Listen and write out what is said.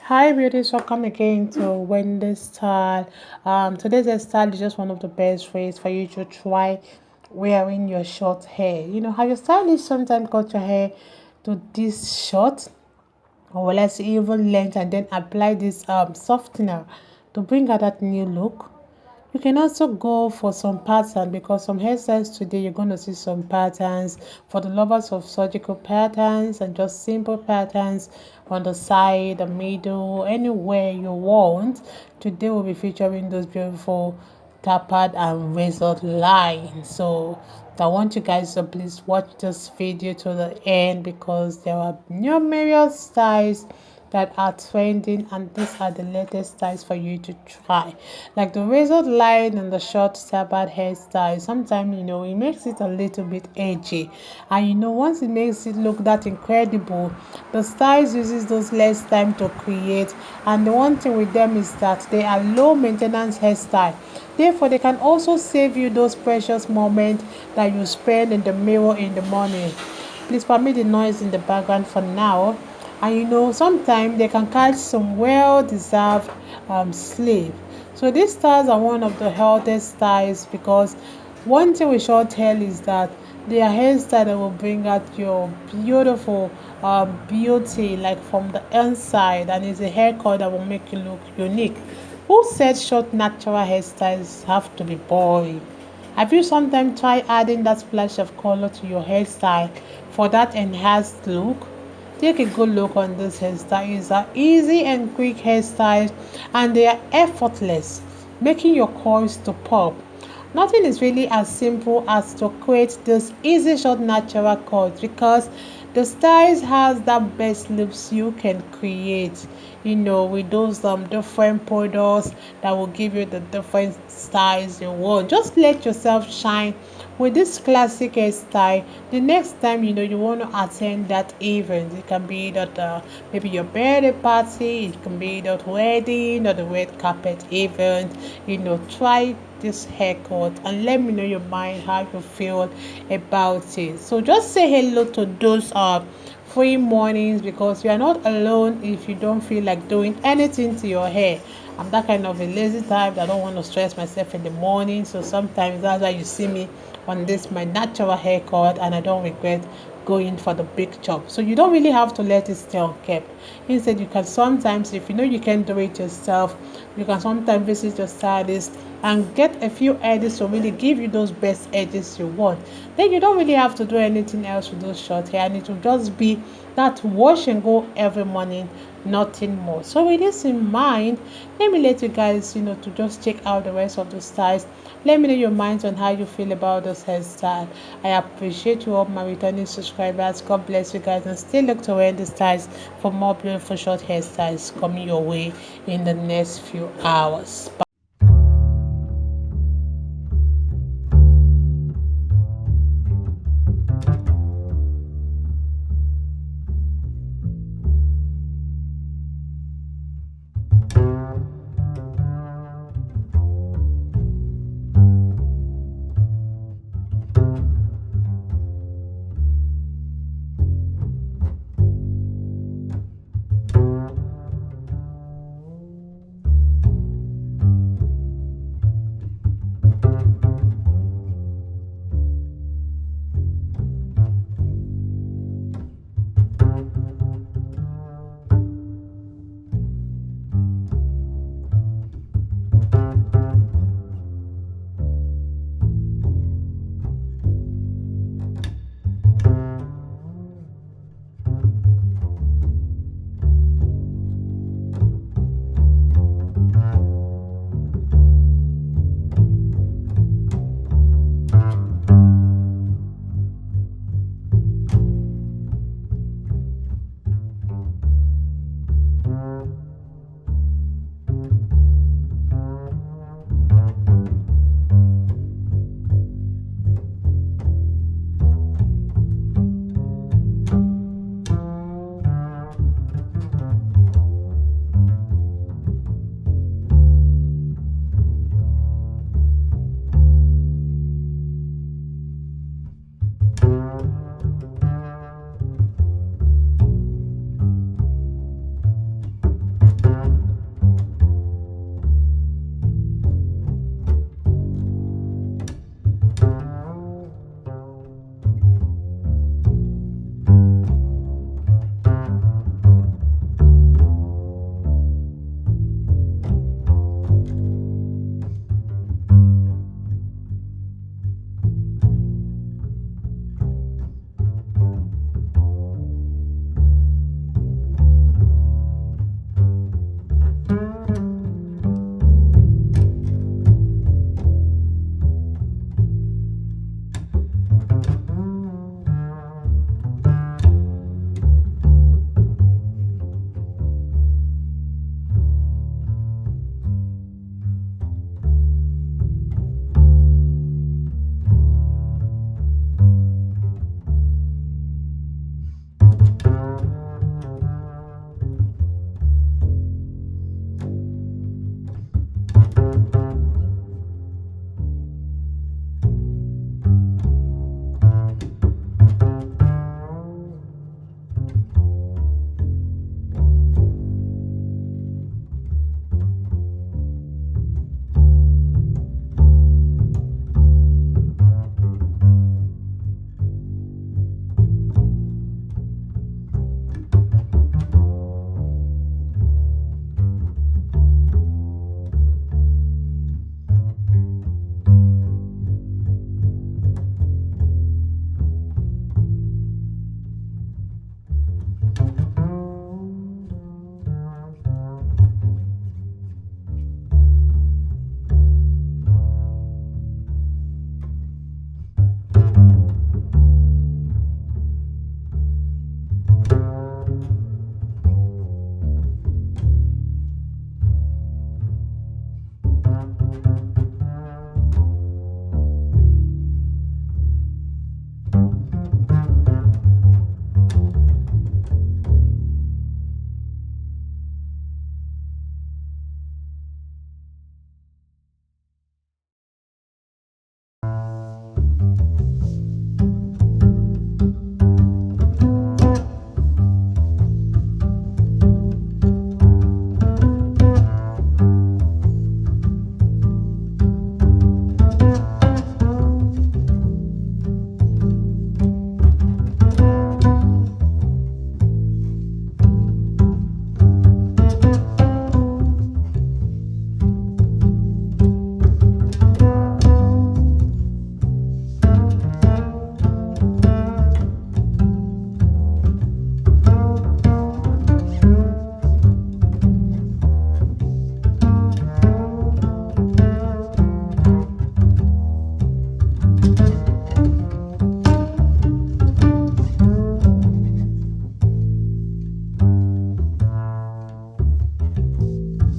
Hi beauties, welcome again to Wendy's style. Today's hairstyle is just one of the best ways for you to try wearing your short hair. You know how your stylists sometimes cut your hair to this short or let's say even length and then apply this softener to bring out that new look. You can also go for some pattern because some hairstyles today you're going to see some patterns for the lovers of surgical patterns and just simple patterns on the side, the middle, anywhere you want. Today we'll be featuring those beautiful tapered and razored lines. So I want you guys to please watch this video to the end because there are numerous styles that are trending and these are the latest styles for you to try, like the razor line and the short tapered hairstyle. Sometimes it makes it a little bit edgy, and once it makes it look that incredible, the styles uses those less time to create. And the one thing with them is that they are low maintenance hairstyle, therefore they can also save you those precious moments that you spend in the mirror in the morning. Please permit the noise in the background for now. And sometimes they can catch some well-deserved sleep. So these styles are one of the healthiest styles because one thing with short hair is that they are hairstyle that will bring out your beautiful beauty like from the inside, and it's a haircut that will make you look unique. Who said short natural hairstyles have to be boring? Have you sometimes tried adding that splash of color to your hairstyle for that enhanced look? Take a good look on this hairstyle. It's an easy and quick hairstyle and they are effortless, making your coils to pop. Nothing is really as simple as to create this easy short natural cut because the styles has that best looks you can create, with those different products that will give you the different styles you want. Just let yourself shine with this classic hairstyle. The next time you want to attend that event, it can be that maybe your birthday party, it can be that wedding or the red carpet event. Try this haircut and let me know your mind how you feel about it. So just say hello to those free mornings because you are not alone if you don't feel like doing anything to your hair. I'm that kind of a lazy type that don't want to stress myself in the morning, so sometimes that's why you see me on this my natural haircut and I don't regret going for the big chop. So you don't really have to let it stay unkept. Instead, you can sometimes, if you can do it yourself, you can sometimes visit your stylist and get a few edges to really give you those best edges you want. Then you don't really have to do anything else with those short hair, and it will just be that wash and go every morning, nothing more. So with this in mind, let me let you guys to just check out the rest of the styles. Let me know your minds on how you feel about this hairstyle. I appreciate you all my returning subscribers. God bless you guys and still look to wear the styles for more beautiful short hairstyles coming your way in the next few hours. Bye.